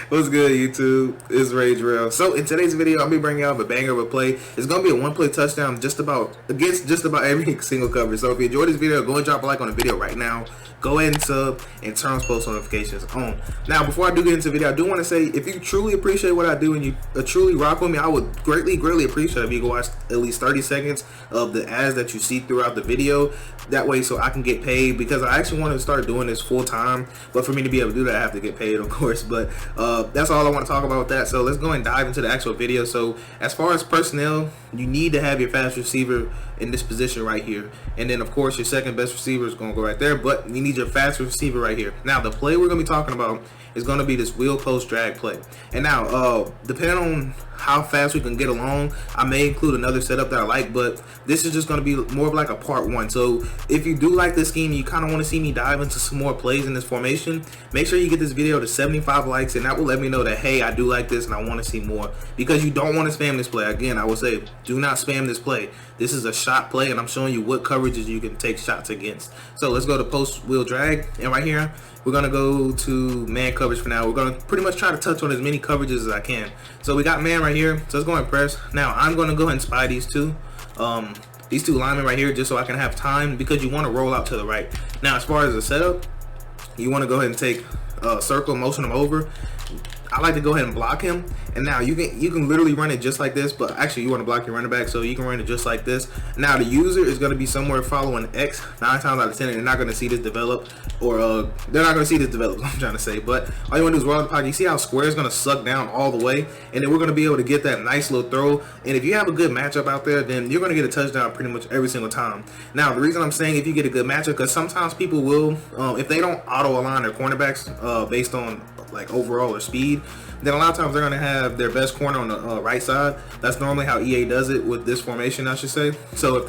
What's good, YouTube? It's Rage Rail. So in today's video, I'll be bringing out a banger of a play. It's gonna be a one-play touchdown, against just about every single cover. So if you enjoyed this video, go and drop a like on the video right now. Go ahead and sub and turn on post notifications on. Now, before I do get into the video, I do want to say, if you truly appreciate what I do and you truly rock with me, I would greatly appreciate if you go watch at least 30 seconds of the ads that you see throughout the video. That way, so I can get paid, because I actually want to start doing this full time. But for me to be able to do that, I have to get paid, of course. But that's all I want to talk about with that. So let's go and dive into the actual video. So as far as personnel, you need to have your fast receiver in this position right here, and then of course your second best receiver is going to go right there, but you need your fast receiver right here. Now the play we're going to be talking about is going to be this wheel post drag play. And now depending on how fast we can get along, I may include another setup that I like, but this is just going to be more of like a part one. So if you do like this scheme, you kind of want to see me dive into some more plays in this formation, make sure you get this video to 75 likes, and that will let me know that, hey, I do like this and I want to see more, because you don't want to spam this play. Again, I will say, do not spam this play. This is a shot play, and I'm showing you what coverages you can take shots against. So let's go to post wheel drag, and right here we're going to go to man coverage for now. We're going to pretty much try to touch on as many coverages as I can. So we got man right here, so let's go and press. Now I'm going to go ahead and spy these two linemen right here, just so I can have time, because you want to roll out to the right. Now as far as the setup, you want to go ahead and take circle, motion him over. I like to go ahead and block him, and now you can literally run it just like this, but actually you want to block your running back, so you can run it just like this. Now the user is going to be somewhere following X. 9 times out of 10 they're not going to see this develop, or they're not going to see this develop, I'm trying to say. But all you want to do is roll out the pocket. You see how square is going to suck down all the way, and then we're going to be able to get that nice little throw. And if you have a good matchup out there, then you're going to get a touchdown pretty much every single time. Now the reason I'm saying if you get a good matchup, because sometimes people will, if they don't auto align their cornerbacks based on like overall or speed, then a lot of times they're going to have their best corner on the right side. That's normally how EA does it with this formation, I should say. So if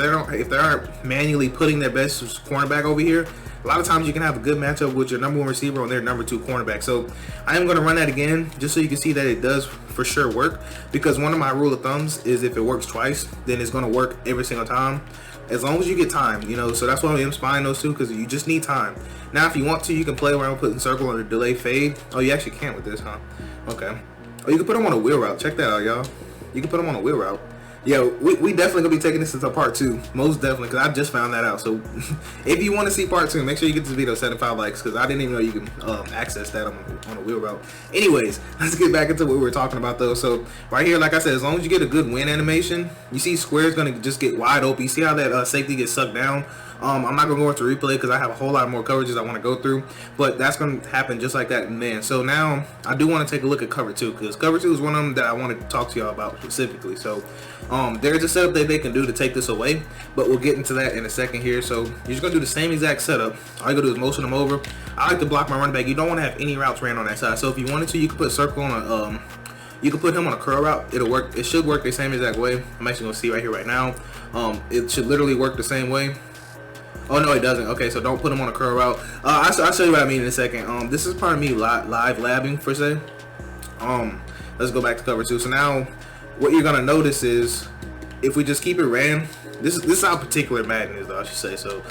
they aren't manually putting their best cornerback over here, a lot of times you can have a good matchup with your number one receiver on their number two cornerback. So I am going to run that again, just so you can see that it does for sure work, because one of my rule of thumbs is if it works twice, then it's going to work every single time, as long as you get time, you know. So that's why I'm spying those two, because you just need time. Now if you want to, you can play around putting circle on the delay fade. Oh, you actually can't with this, huh? Okay. Oh, you can put them on a wheel route. Check that out, y'all. You can put them on a wheel route. Yeah, we definitely gonna be taking this into part 2, most definitely, because I just found that out. So if you want to see part 2, make sure you get this video 75 likes, because I didn't even know you can access that on a wheel route. Anyways, let's get back into what we were talking about though. So right here, like I said, as long as you get a good win animation, you see square's gonna just get wide open. You see how that safety gets sucked down? I'm not gonna go into replay because I have a whole lot more coverages I want to go through, but that's gonna happen just like that, man. So now I do want to take a look at cover 2, because cover 2 is one of them that I want to talk to y'all about specifically. So there's a setup that they can do to take this away, but we'll get into that in a second here. So you're just gonna do the same exact setup. All you gotta do is motion them over. I like to block my running back. You don't want to have any routes ran on that side. So if you wanted to, you could put circle on a you can put him on a curl route. It'll work. It should work the same exact way. I'm actually gonna see right here right now. It should literally work the same way. Oh no, it doesn't. Okay, so don't put them on a curl route. I'll show you what I mean in a second. This is part of me live labbing per se. Let's go back to cover 2. So now what you're gonna notice is, if we just keep it ran, this is how particular Madden is though, I should say. So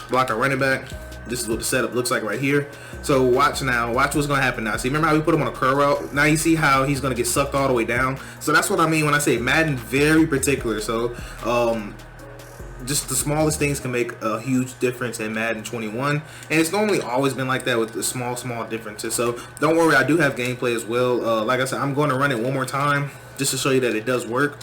block our running back. This is what the setup looks like right here. So watch what's gonna happen now. See, remember how we put him on a curl route? Now you see how he's gonna get sucked all the way down. So that's what I mean when I say Madden very particular. So just the smallest things can make a huge difference in Madden 21, and it's normally always been like that with the small differences. So don't worry, I do have gameplay as well. Like I said, I'm going to run it one more time just to show you that it does work.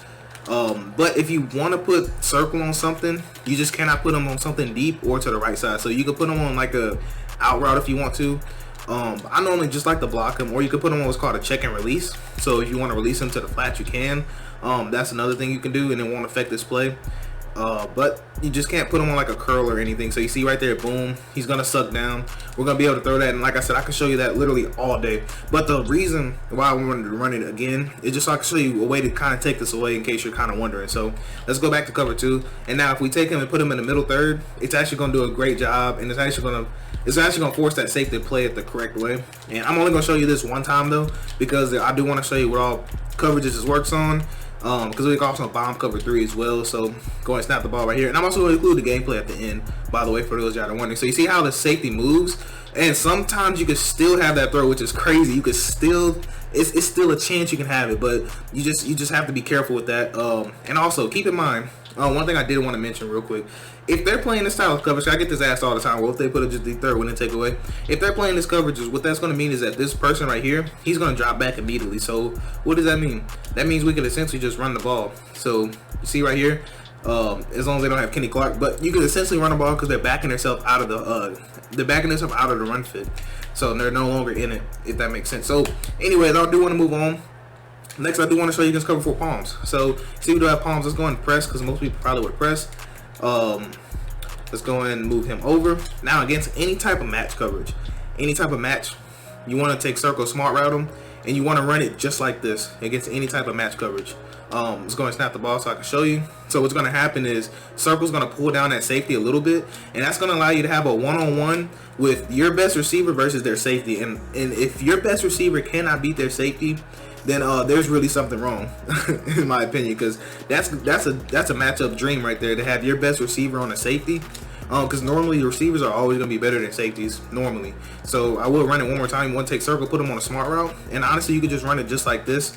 But if you want to put circle on something, you just cannot put them on something deep or to the right side. So you can put them on like a out route if you want to. I normally just like to block them, or you can put them on what's called a check and release. So if you want to release them to the flat, you can. That's another thing you can do, and it won't affect this play. But you just can't put him on like a curl or anything. So you see right there, boom, he's gonna suck down. We're gonna be able to throw that, and like I said, I can show you that literally all day. But the reason why I wanted to run it again is just so I can show you a way to kind of take this away, in case you're kind of wondering. So let's go back to cover 2, and now if we take him and put him in the middle third, it's actually gonna do a great job, and it's actually gonna it's actually going to force that safety to play it the correct way. And I'm only going to show you this one time though, because I do want to show you what all coverages this works on. Because we can also bomb cover 3 as well. So go ahead and snap the ball right here. And I'm also going to include the gameplay at the end, by the way, for those y'all that are wondering. So you see how the safety moves, and sometimes you can still have that throw, which is crazy. You could still, it's still a chance you can have it, but you just have to be careful with that. And also keep in mind, one thing I did want to mention real quick: if they're playing this style of coverage, I get this asked all the time. Well, if they put it just the third when they take away, if they're playing this coverage, what that's going to mean is that this person right here, he's going to drop back immediately. So what does that mean? That means we could essentially just run the ball. So you see right here, as long as they don't have Kenny Clark, but you could essentially run the ball because they're backing themselves out of the run fit. So they're no longer in it, if that makes sense. So anyways, I do want to move on. Next, I do want to show you against cover 4 palms. So see, we do have palms. Let's go and press, because most people probably would press. Let's go ahead and move him over. Now against any type of match coverage, any type of match, you want to take circle, smart route him, and you want to run it just like this against any type of match coverage. Let's go and snap the ball so I can show you. So what's going to happen is circle's going to pull down that safety a little bit, and that's going to allow you to have a one-on-one with your best receiver versus their safety. And if your best receiver cannot beat their safety, then there's really something wrong, in my opinion, because that's a matchup dream right there, to have your best receiver on a safety. Because normally the receivers are always going to be better than safeties normally. So I will run it one more time. You want to take circle, put them on a smart route, and honestly, you could just run it just like this.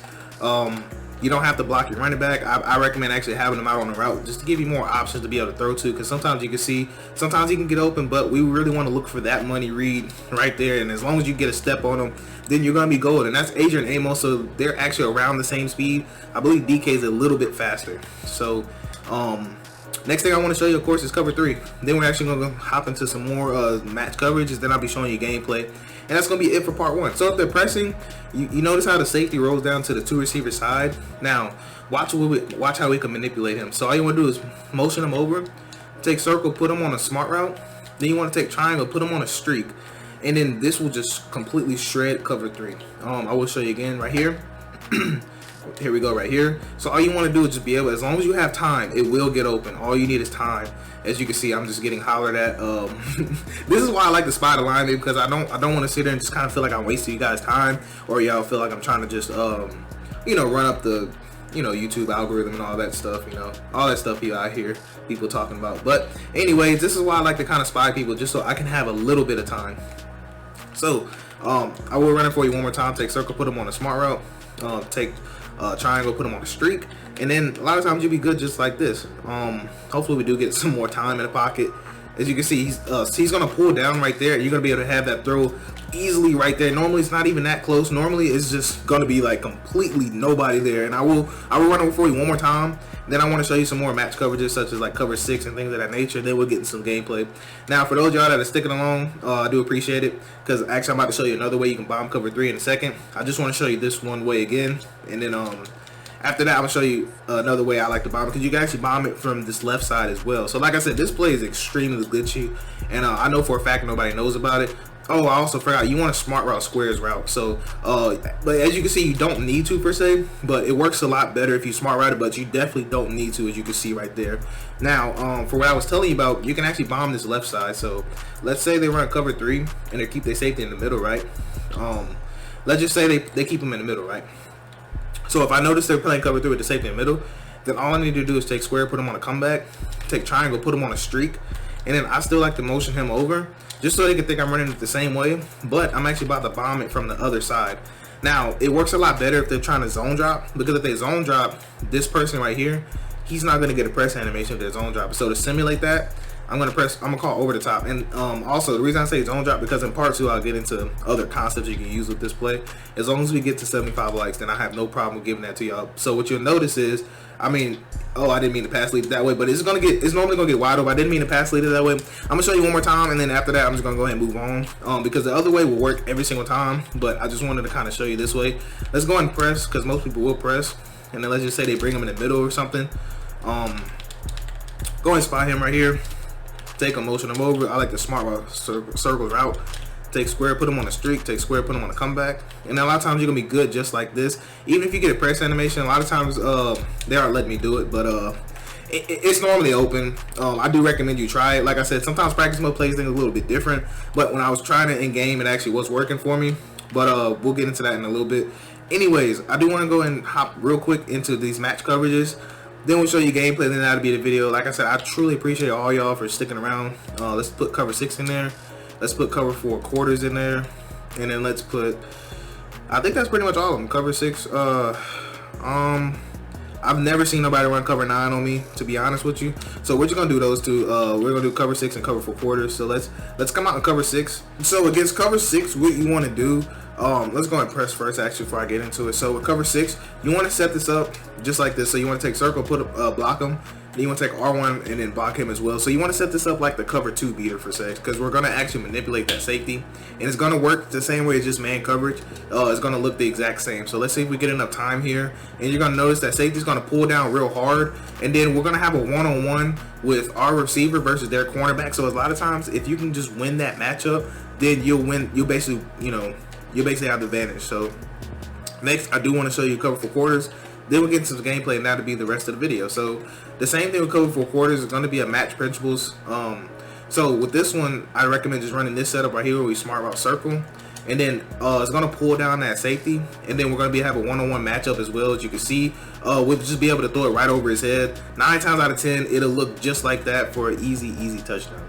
You don't have to block your running back. I recommend actually having them out on the route just to give you more options to be able to throw to, because sometimes you can see, sometimes he can get open, but we really want to look for that money read right there. And as long as you get a step on them, then you're going to be golden. And that's Adrian Amos, so they're actually around the same speed. I believe DK is a little bit faster. So next thing I want to show you, of course, is cover 3. Then we're actually going to hop into some more match coverages. Then I'll be showing you gameplay, and that's going to be it for part 1. So if they're pressing, you notice how the safety rolls down to the 2 receiver side. Now watch how we can manipulate him. So all you want to do is motion him over, take circle, put him on a smart route. Then you want to take triangle, put him on a streak, and then this will just completely shred cover 3. I will show you again right here. Here we go right here. So all you want to do is just be able, as long as you have time, it will get open. All you need is time. As you can see, I'm just getting hollered at. This is why I like the spider line, because I don't want to sit there and just kind of feel like I'm wasting you guys time, or y'all feel like I'm trying to just run up the YouTube algorithm and all that stuff, all that stuff I hear people talking about. But anyways, this is why I like to kind of spy people, just so I can have a little bit of time. So I will run it for you one more time. Take circle, put them on a smart route. Take triangle, put them on a streak, and then a lot of times you'll be good just like this. Hopefully we do get some more time in the pocket. As you can see, he's gonna pull down right there. You're gonna be able to have that throw easily right there. Normally it's not even that close. Normally it's just gonna be like completely nobody there. And I will run it for you one more time. Then I want to show you some more match coverages, such as like cover 6 and things of that nature. Then we'll get into some gameplay. Now, for those of y'all that are sticking along, I do appreciate it, because actually I'm about to show you another way you can bomb cover 3 in a second. I just want to show you this one way again, and then after that, I'll show you another way I like to bomb, because you can actually bomb it from this left side as well. So like I said, this play is extremely glitchy, and I know for a fact nobody knows about it. Oh, I also forgot, you want a smart route squares route. So but as you can see, you don't need to per se, but it works a lot better if you smart route it, but you definitely don't need to, as you can see right there. Now for what I was telling you about, you can actually bomb this left side. So let's say they run cover 3 and they keep their safety in the middle, right? Let's just say they keep them in the middle, right? So if I notice they're playing cover 3 with the safety in the middle, then all I need to do is take square, put them on a comeback, take triangle, put them on a streak, and then I still like to motion him over, just so they can think I'm running it the same way, but I'm actually about to bomb it from the other side. Now, it works a lot better if they're trying to zone drop, because if they zone drop, this person right here, he's not going to get a press animation if they're zone drop. So to simulate that, I'm gonna call over the top. And also the reason I say zone drop, because in part 2 I'll get into other concepts you can use with this play. As long as we get to 75 likes, then I have no problem giving that to y'all. So what you'll notice is, I didn't mean to pass lead it that way, but it's normally gonna get wide open. I didn't mean to pass lead it that way. I'm gonna show you one more time, and then after that I'm just gonna go ahead and move on, because the other way will work every single time, but I just wanted to kind of show you this way. Let's go ahead and press, because most people will press, and then let's just say they bring him in the middle or something. Go ahead and spy him right here. Take a motion him over. I like the smart route, circle route. Take square, put him on a streak. Take square, put him on a comeback. And a lot of times you're gonna be good just like this. Even if you get a press animation, a lot of times they aren't letting me do it. But It's normally open. I do recommend you try it. Like I said, sometimes practice mode plays things a little bit different, but when I was trying it in game, it actually was working for me. But we'll get into that in a little bit. Anyways, I do want to go and hop real quick into these match coverages. Then we'll show you gameplay, then that'll be the video. Like I said, I truly appreciate all y'all for sticking around. Let's put cover 6 in there. Let's put cover 4 quarters in there. And then let's put, I think that's pretty much all of them. Cover 6. I've never seen nobody run cover 9 on me, to be honest with you. So we're just gonna do those two. We're gonna do cover 6 and cover 4 quarters. So let's come out and cover 6. So against cover 6, what you want to do, let's go and press first actually before I get into it. So with cover 6, you want to set this up just like this. So you want to take circle, block them. Then you want to take R1 and then block him as well. So you want to set this up like the cover 2 beater for sex, because we're going to actually manipulate that safety, and it's going to work the same way as just man coverage. It's going to look the exact same. So let's see if we get enough time here, and you're going to notice that safety is going to pull down real hard, and then we're going to have a one-on-one with our receiver versus their cornerback. So a lot of times, if you can just win that matchup, then you'll win. You'll basically, you basically have the advantage. So next, I do want to show you cover 4 quarters. Then we'll get into the gameplay, and that'll be the rest of the video. So the same thing with cover 4 quarters is going to be a match principles. So with this one, I recommend just running this setup right here where we smart route circle, and then it's going to pull down that safety, and then we're going to have a one-on-one matchup as well. As you can see, we'll just be able to throw it right over his head. 9 times out of 10, it'll look just like that for an easy touchdown.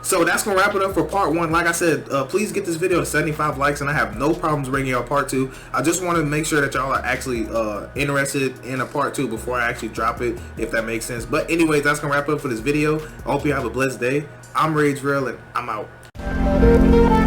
So that's gonna wrap it up for part 1. Like I said, please get this video to 75 likes, and I have no problems bringing y'all part 2. I just want to make sure that y'all are actually interested in a part 2 before I actually drop it, if that makes sense. But anyways, that's gonna wrap up for this video. I hope you have a blessed day. I'm Rage Real, and I'm out.